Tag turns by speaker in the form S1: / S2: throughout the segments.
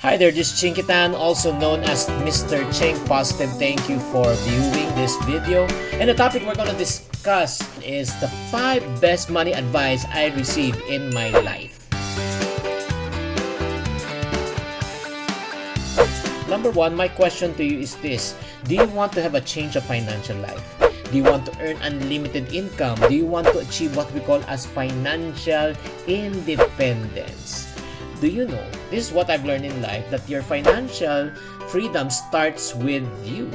S1: Hi there, this is Chinkee Tan, also known as Mr. Chink Positive. Thank you for viewing this video. And the topic we're going to discuss is the 5 best money advice I received in my life. Number 1, my question to you is this. Do you want to have a change of financial life? Do you want to earn unlimited income? Do you want to achieve what we call as financial independence? Do you know, this is what I've learned in life, that your financial freedom starts with you.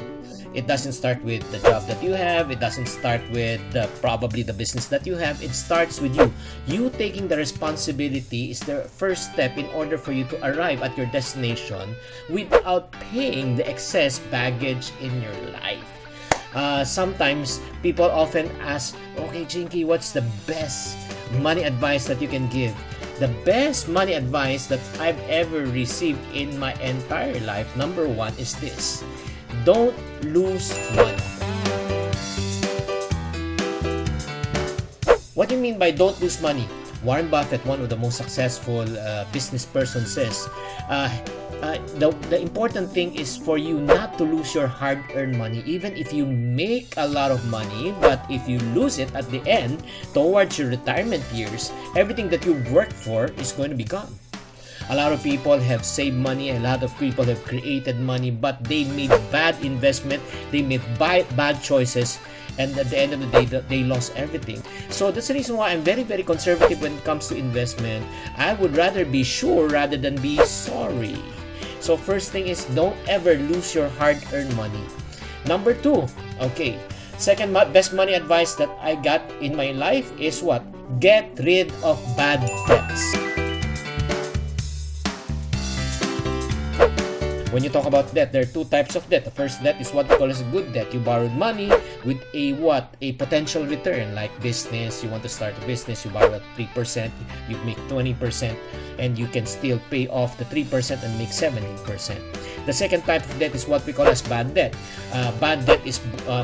S1: It doesn't start with the job that you have. It doesn't start with probably the business that you have. It starts with you. You taking the responsibility is the first step in order for you to arrive at your destination without paying the excess baggage in your life. Sometimes people often ask, okay, Chinkee, what's the best money advice that you can give? The best money advice that I've ever received in my entire life, number 1, is this. Don't lose money. What do you mean by don't lose money? Warren Buffett, one of the most successful business persons, says, the important thing is for you not to lose your hard-earned money. Even if you make a lot of money, but if you lose it at the end, towards your retirement years, everything that you worked for is going to be gone. A lot of people have saved money, a lot of people have created money, but they made bad investment, they made bad choices, and at the end of the day, they lost everything. So that's the reason why I'm very, very conservative when it comes to investment. I would rather be sure rather than be sorry. So first thing is, don't ever lose your hard-earned money. Number 2, okay, second best money advice that I got in my life is what? Get rid of bad debts. When you talk about debt, there are 2 types of debt. The first debt is what we call as good debt. You borrowed money with a what? A potential return, like business. You want to start a business, you borrow at 3%, you make 20%, and you can still pay off the 3% and make 17%. The second type of debt is what we call as bad debt. Bad debt is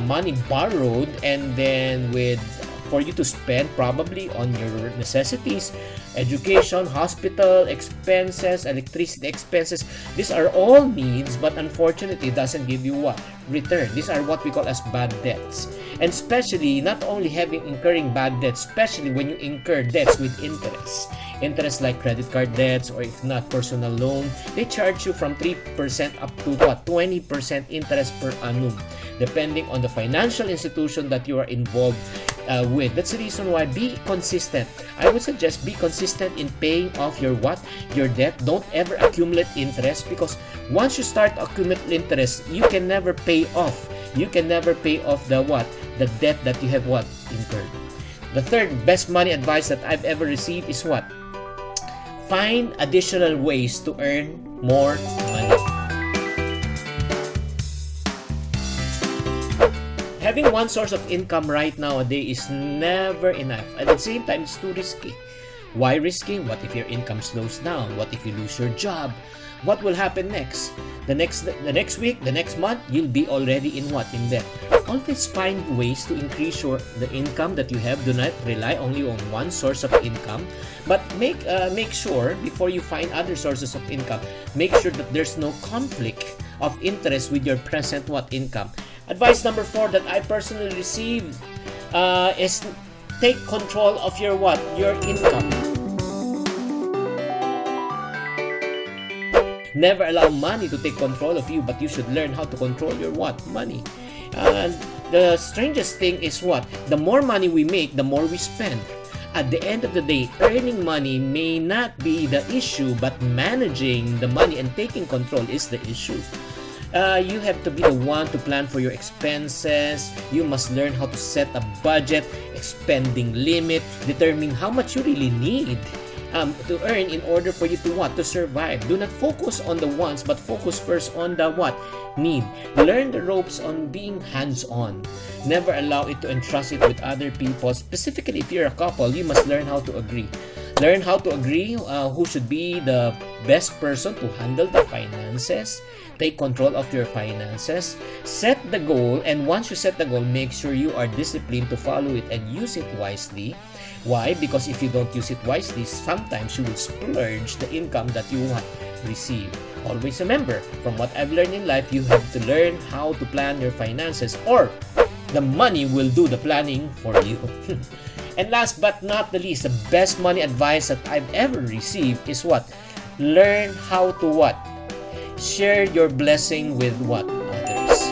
S1: money borrowed and then for you to spend probably on your necessities, education, hospital expenses, electricity expenses. These are all needs, but unfortunately it doesn't give you what? Return. These are what we call as bad debts. And especially, not only incurring bad debts, especially when you incur debts with interest. Interest like credit card debts, or if not personal loan, they charge you from 3% up to what? 20% interest per annum, depending on the financial institution that you are involved with. That's the reason why be consistent. I would suggest be consistent in paying off your what? Your debt. Don't ever accumulate interest, because once you start accumulating interest, you can never pay off. You can never pay off the what? The debt that you have what? Incurred. The third best money advice that I've ever received is what? Find additional ways to earn more money. Having one source of income right nowadays is never enough. At the same time, it's too risky. Why risky? What if your income slows down? What if you lose your job? What will happen next? The next week, the next month, you'll be already in what? In debt. Always find ways to increase the income that you have. Do not rely only on one source of income, but make sure before you find other sources of income, make sure that there's no conflict of interest with your present what? Income. Advice number 4 that I personally received is take control of your what? Your income. Never allow money to take control of you, but you should learn how to control your what? Money. And the strangest thing is what? The more money we make, the more we spend. At the end of the day, earning money may not be the issue, but managing the money and taking control is the issue. You have to be the one to plan for your expenses. You must learn how to set a budget, spending limit, determine how much you really need to earn in order for you to what? To survive. Do not focus on the wants, but focus first on the what? Need. Learn the ropes on being hands-on. Never allow it to entrust it with other people. Specifically, if you're a couple, you must learn how to agree. Learn how to agree who should be the best person to handle the finances. Take control of your finances. Set the goal, and once you set the goal, make sure you are disciplined to follow it and use it wisely. Why? Because if you don't use it wisely, sometimes you will splurge the income that you want receive. Always remember, from what I've learned in life, you have to learn how to plan your finances, or the money will do the planning for you. And last but not the least, the best money advice that I've ever received is what? Learn how to what? Share your blessing with what? Others.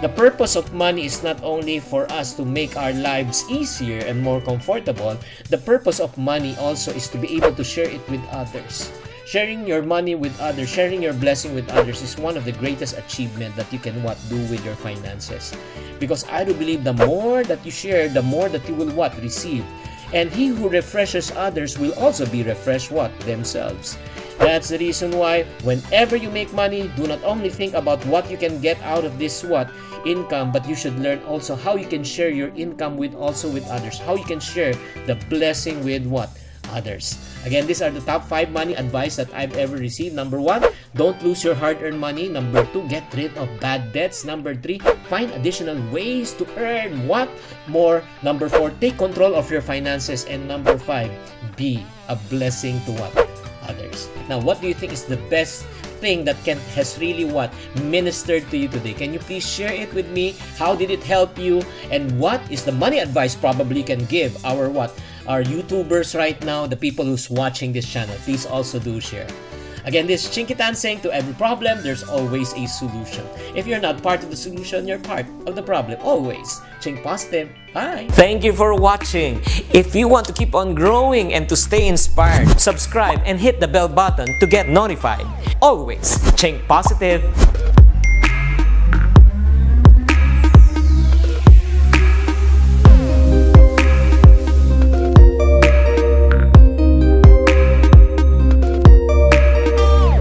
S1: The purpose of money is not only for us to make our lives easier and more comfortable. The purpose of money also is to be able to share it with others. Sharing your money with others, sharing your blessing with others is one of the greatest achievement that you can do with your finances. Because I do believe the more that you share, the more that you will receive. And he who refreshes others will also be refreshed themselves. That's the reason why whenever you make money, do not only think about what you can get out of this income, but you should learn also how you can share your income with others. How you can share the blessing with others. Again, these are the top 5 money advice that I've ever received. Number 1, don't lose your hard-earned money. Number 2, get rid of bad debts. Number 3, find additional ways to earn more. Number 4, take control of your finances. And number 5, be a blessing to others. Now, what do you think is the best thing that has really ministered to you today? Can you please share it with me? How did it help you? And what is the money advice probably you can give our YouTubers right now, the people who's watching this channel? Please also do share. Again, this is Chinkee Tan saying, to every problem, there's always a solution. If you're not part of the solution, you're part of the problem. Always. Think positive. Bye! Thank you for watching. If you want to keep on growing and to stay inspired, subscribe and hit the bell button to get notified. Always think positive.